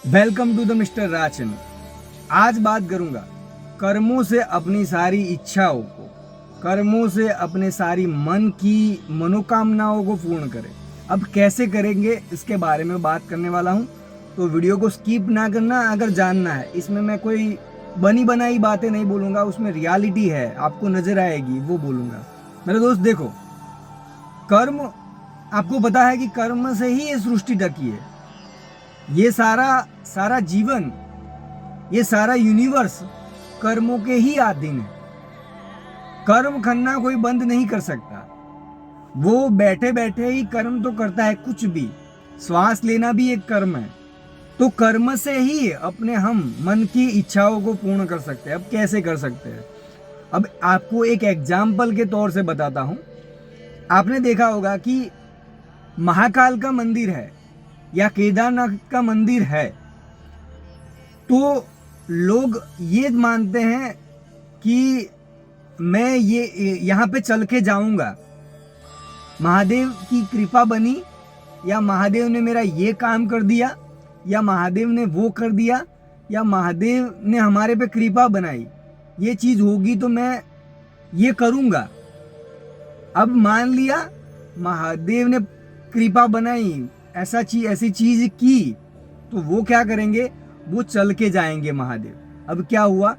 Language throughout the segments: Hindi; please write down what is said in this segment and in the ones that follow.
Welcome to the mister Raj channel. आज बात करूंगा कर्मों से अपनी सारी इच्छाओं को, कर्मों से अपने सारी मन की मनोकामनाओं को पूर्ण करें। अब कैसे करेंगे इसके बारे में बात करने वाला हूं, तो वीडियो को स्किप ना करना अगर जानना है। इसमें मैं कोई बनी बनाई बातें नहीं बोलूंगा, उसमें रियलिटी है, आपको नजर आएगी वो बोलूंगा। मेरे दोस्त देखो, कर्म, आपको पता है कि कर्म से ही ये सृष्टि ढकी है। ये सारा सारा जीवन, ये सारा यूनिवर्स कर्मों के ही अधीन है। कर्म करना कोई बंद नहीं कर सकता। वो बैठे बैठे ही कर्म तो करता है, कुछ भी, श्वास लेना भी एक कर्म है। तो कर्म से ही अपने हम मन की इच्छाओं को पूर्ण कर सकते हैं। अब कैसे कर सकते हैं, अब आपको एक एग्जाम्पल के तौर से बताता हूं। आपने देखा होगा कि महाकाल का मंदिर है या केदारनाथ का मंदिर है, तो लोग ये मानते हैं कि मैं ये यहाँ पे चल के जाऊंगा, महादेव की कृपा बनी, या महादेव ने मेरा ये काम कर दिया, या महादेव ने वो कर दिया, या महादेव ने हमारे पे कृपा बनाई, ये चीज होगी तो मैं ये करूंगा। अब मान लिया महादेव ने कृपा बनाई, ऐसी चीज की, तो वो क्या करेंगे, वो चल के जाएंगे महादेव। अब क्या हुआ,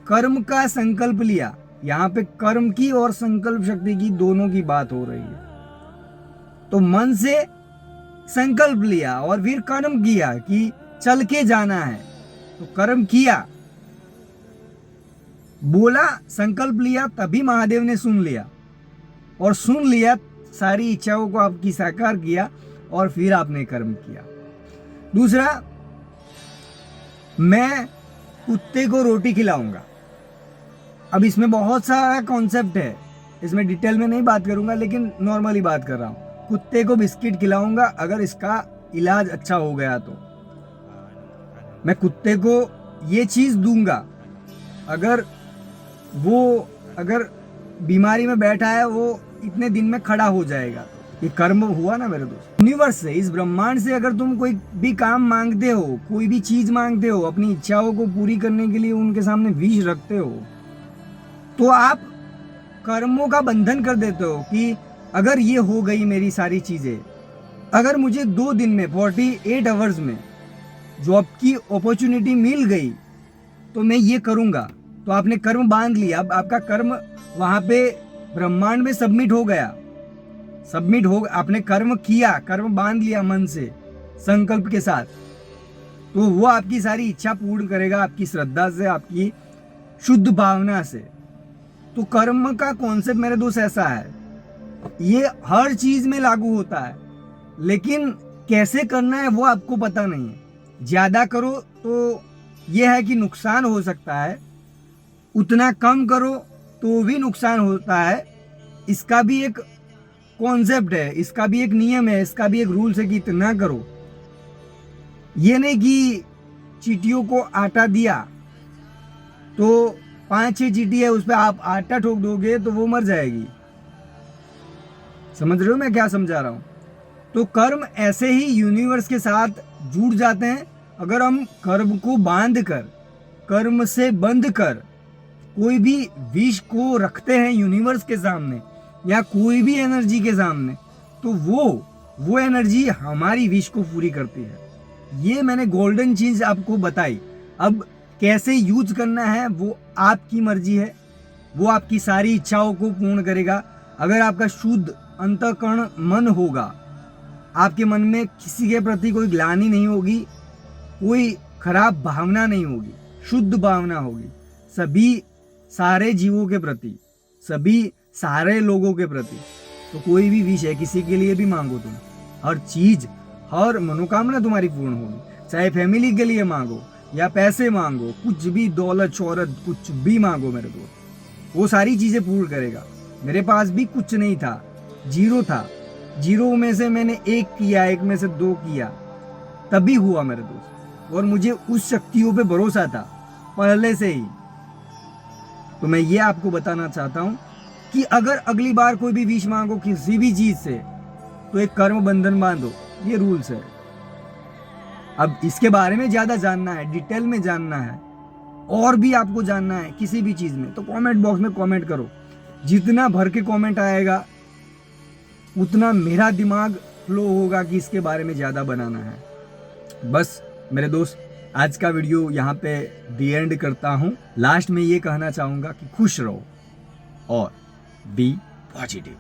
कर्म का संकल्प लिया। यहाँ पे कर्म की और संकल्प शक्ति की दोनों की बात हो रही है। तो मन से संकल्प लिया और फिर कर्म किया कि चल के जाना है, तो कर्म किया, बोला, संकल्प लिया, तभी महादेव ने सुन लिया, और सुन लिया, सारी इच्छाओं को आपकी साकार किया, और फिर आपने कर्म किया। दूसरा, मैं कुत्ते को रोटी खिलाऊंगा। अब इसमें बहुत सारा कॉन्सेप्ट है, इसमें डिटेल में नहीं बात करूंगा, लेकिन नॉर्मली बात कर रहा हूं। कुत्ते को बिस्किट खिलाऊंगा अगर इसका इलाज अच्छा हो गया तो। मैं कुत्ते को ये चीज दूंगा, अगर बीमारी में बैठा है, वो इतने दिन में खड़ा हो जाएगा। ये कर्म हुआ ना मेरे दोस्त। यूनिवर्स से, इस ब्रह्मांड से अगर तुम कोई भी काम मांगते हो, कोई भी चीज मांगते हो, अपनी इच्छाओं को पूरी करने के लिए उनके सामने विश रखते हो, तो आप कर्मों का बंधन कर देते हो कि अगर ये हो गई मेरी सारी चीजें, अगर मुझे 2 दिन में 48 आवर्स में जॉब की अपॉर्चुनिटी मिल गई, तो मैं ये करूंगा। तो आपने कर्म बांध लिया। अब आपका कर्म वहां पे ब्रह्मांड में सबमिट हो गया, आपने कर्म किया, कर्म बांध लिया मन से, संकल्प के साथ, तो वो आपकी सारी इच्छा पूर्ण करेगा, आपकी श्रद्धा से, आपकी शुद्ध भावना से। तो कर्म का कॉन्सेप्ट मेरे दोस्त ऐसा है, ये हर चीज में लागू होता है, लेकिन कैसे करना है वो आपको पता नहीं है। ज्यादा करो तो ये है कि नुकसान हो सकता है, उतना कम करो तो भी नुकसान होता है। इसका भी एक कॉन्सेप्ट है, इसका भी एक नियम है, इसका भी एक रूल्स है कि इतना करो। ये नहीं कि चींटियों को आटा दिया तो 5-6 चींटी है, उस पर आप आटा ठोक दोगे तो वो मर जाएगी। समझ रहे हो मैं क्या समझा रहा हूं? तो कर्म ऐसे ही यूनिवर्स के साथ जुड़ जाते हैं। अगर हम कर्म को बांध कर, कर्म से बंध कर कोई भी विश को रखते हैं यूनिवर्स के सामने या कोई भी एनर्जी के सामने, तो वो एनर्जी हमारी विश को पूरी करती है। ये मैंने गोल्डन चीज आपको बताई। अब कैसे यूज करना है वो आपकी मर्जी है, वो आपकी सारी इच्छाओं को पूर्ण करेगा। अगर आपका शुद्ध अंतःकरण मन होगा, आपके मन में किसी के प्रति कोई ग्लानि नहीं होगी, कोई खराब भावना नहीं होगी, शुद्ध भावना होगी सभी सारे जीवों के प्रति, सभी सारे लोगों के प्रति, तो कोई भी विष है, किसी के लिए भी मांगो तुम, हर चीज, हर मनोकामना तुम्हारी पूर्ण होगी। चाहे फैमिली के लिए मांगो या पैसे मांगो, कुछ भी, दौलत शोहरत, कुछ भी मांगो मेरे दोस्त, वो सारी चीजें पूर्ण करेगा। मेरे पास भी कुछ नहीं था, जीरो था, जीरो में से मैंने 1 किया, 1 में से 2 किया, तभी हुआ मेरे दोस्त। और मुझे उस शक्तियों पे भरोसा था पहले से ही। तो मैं ये आपको बताना चाहता हूं कि अगर अगली बार कोई भी विश मांगो किसी भी चीज से, तो एक कर्म बंधन बांधो, ये रूल्स है। अब इसके बारे में ज़्यादा जानना है, डिटेल में जानना है, और भी आपको जानना है किसी भी चीज़ में, तो कमेंट बॉक्स में कमेंट करो। जितना भर के कमेंट आएगा उतना मेरा दिमाग फ्लो होगा कि इसके बारे में ज़्यादा बनाना है। बस मेरे दोस्त, आज का वीडियो यहाँ पे दी एंड करता हूँ। लास्ट में ये कहना चाहूँगा कि खुश रहो और बी पॉजिटिव।